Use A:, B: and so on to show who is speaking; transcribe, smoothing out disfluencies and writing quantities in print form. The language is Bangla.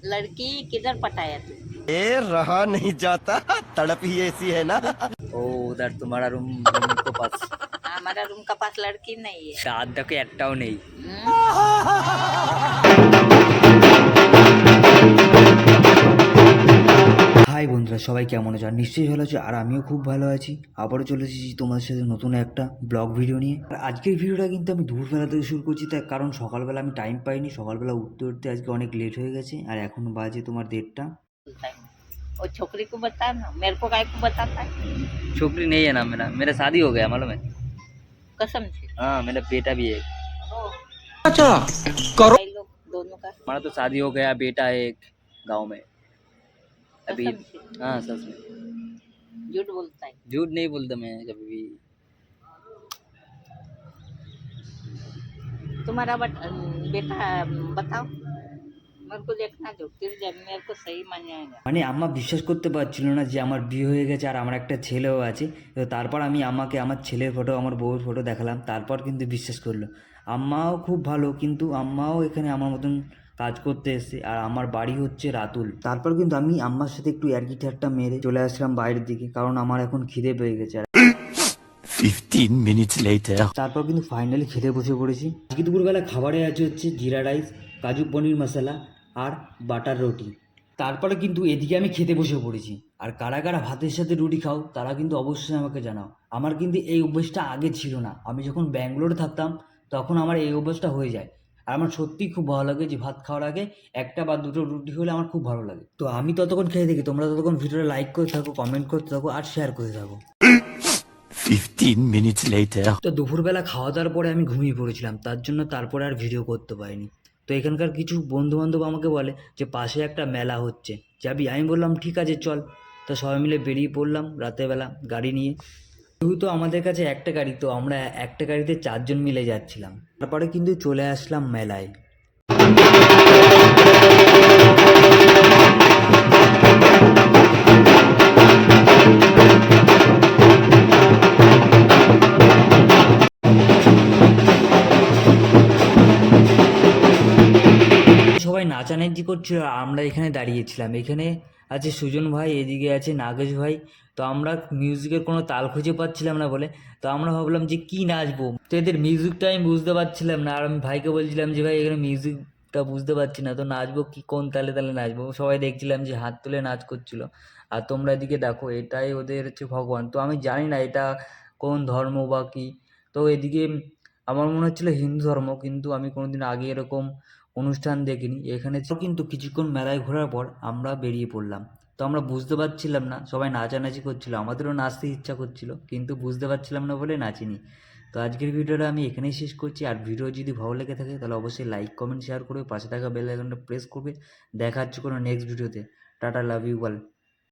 A: लड़की किधर पटाया तू?
B: ए रहा नहीं जाता, तड़प ही ऐसी है ना।
C: ओ उधर तुम्हारा रूम को पास
A: हमारा रूम का पास लड़की नहीं है।
C: সাত দেখো একটাও নেই। হাই বন্ধুরা, সবাই কেমন আছো? আর নিশ্চয়ই ভালো আছো, আর আমিও খুব ভালো আছি। আবারও চলে এসেছি তোমাদের সাথে নতুন একটা ব্লগ ভিডিও নিয়ে। আর আজকের ভিডিওটা কিন্তু আমি দুপুরবেলা থেকে শুরু করছি, তার কারণ সকালবেলা আমি টাইম পাইনি। সকালবেলা উঠতে উঠতে আজকে অনেক লেট হয়ে গেছে, আর এখন বাজে তোমার 1:30।
A: वो छोकरी को बता ना, मेरे को काय को बताता है?
C: छोकरी नहीं है ना, मेरा शादी हो गया मालूम है।
A: कसम से।
C: हाँ, मेरा बेटा भी है।
A: अच्छा करो लोग दोनों का।
C: हमारा तो शादी हो गया, बेटा है एक गाँव में अभी।
A: कसम से।
C: हाँ सच में,
A: झूठ बोलता है।
C: झूठ नहीं बोलता मैं कभी भी।
A: तुम्हारा बेटा बताओ, मेरे को देखना दो, फिर जब मेरे को सही मान जाएगा।
C: মানে আম্মা বিশ্বাস করতে পারছিল না যে আমার বিয়ে হয়ে গেছে আর আমার একটা ছেলেও আছে। তো তারপর আমি আম্মাকে আমার ছেলের ফটো, আমার বউয়ের ফটো দেখালাম, তারপর কিন্তু বিশ্বাস করলো। আম্মাও খুব ভালো, কিন্তু আম্মাও এখানে আমার মতন কাজ করতে এসেছে, আর আমার বাড়ি হচ্ছে রাতুল। তারপর কিন্তু আমি আম্মার সাথে একটু ইয়ার্কি ঠাট্টা মেরে চলে আসলাম বাইরের দিকে, কারণ আমার এখন খিদে পেয়ে গেছে। আর
B: 15 minutes later.
C: তারপর কিন্তু ফাইনালি খেতে বসে পড়েছি। আজকে দুপুরবেলা খাবারে আছে হচ্ছে জিরা রাইস, কাজু পনির মশলা আর বাটার রুটি। তারপরে কিন্তু এদিকে আমি খেতে বসে পড়েছি। আর কারা কারা ভাতের সাথে রুটি খাও তারা কিন্তু অবশ্যই আমাকে জানাও। আমার কিন্তু এই অভ্যেসটা আগে ছিল না। আমি যখন ব্যাঙ্গালোরে থাকতাম তখন আমার এই অভ্যেসটা হয়ে যায়। আর আমার সত্যিই খুব ভালো লাগে যে ভাত খাওয়ার আগে একটা বা দুটো রুটি হলে আমার খুব ভালো লাগে। তো আমি ততক্ষণ খেয়ে দেখি, তোমরা ততক্ষণ ভিডিওটা লাইক করতে থাকো, কমেন্ট করতে থাকো আর শেয়ার করতে থাকো।
B: 15 minutes later.
C: তো দুপুরবেলা খাওয়া দাওয়ার পরে আমি ঘুমিয়ে পড়েছিলাম, তার জন্য তারপরে আর ভিডিও করতে পারিনি। তো এখানকার কিছু বন্ধুবান্ধব আমাকে বলে যে পাশে একটা মেলা হচ্ছে, যাবি? আমি বললাম ঠিক আছে চল। তো সবাই মিলে বেরিয়ে পড়লাম রাতেরবেলা গাড়ি নিয়ে। যেহেতু আমাদের কাছে একটা গাড়ি, তো আমরা একটা গাড়িতে 4 জন মিলে যাচ্ছিলাম। তারপরে কিন্তু চলে আসলাম মেলায়। সবাই নাচানাচি করছিল আর আমরা এখানে দাঁড়িয়েছিলাম। এখানে আছে সুজন ভাই, এদিকে আছে নাগেশ ভাই। তো আমরা মিউজিকের কোনো তাল খুঁজে পাচ্ছিলাম না বলে, তো আমরা ভাবলাম যে কি নাচবো। তো এদের মিউজিকটা আমি বুঝতে পারছিলাম না, আর আমি ভাইকে বলছিলাম যে ভাই এখানে মিউজিকটা বুঝতে পারছি না, তো নাচবো কি, কোন তালে তালে নাচবো। সবাই দেখছিলাম যে হাত তুলে নাচ করছিল। আর তোমরা এদিকে দেখো, এটাই ওদের হচ্ছে ভগবান। তো আমি জানি না এটা কোন ধর্ম বা কী। তো এদিকে আমার মনে হচ্ছিলো হিন্দু ধর্ম, কিন্তু আমি কোনোদিন আগে এরকম অনুষ্ঠান দেখিনি এখানে। কিন্তু কিছুক্ষণ মেলায় ঘোরার পর আমরা বেরিয়ে পড়লাম। তো আমরা বুঝতে পারছিলাম না, সবাই নাচানাচি করছিল, আমাদেরও নাচতে ইচ্ছা করছিল, কিন্তু বুঝতে পারছিলাম না বলে নাচিনি। তো আজকের ভিডিওটা আমি এখানেই শেষ করছি। আর ভিডিও যদি ভালো লেগে থাকে তাহলে অবশ্যই লাইক কমেন্ট শেয়ার করবে, পাশে থাকা বেল আইকনটা প্রেস করবে। দেখা হচ্ছে কোনো নেক্সট ভিডিওতে। Tata, love you all.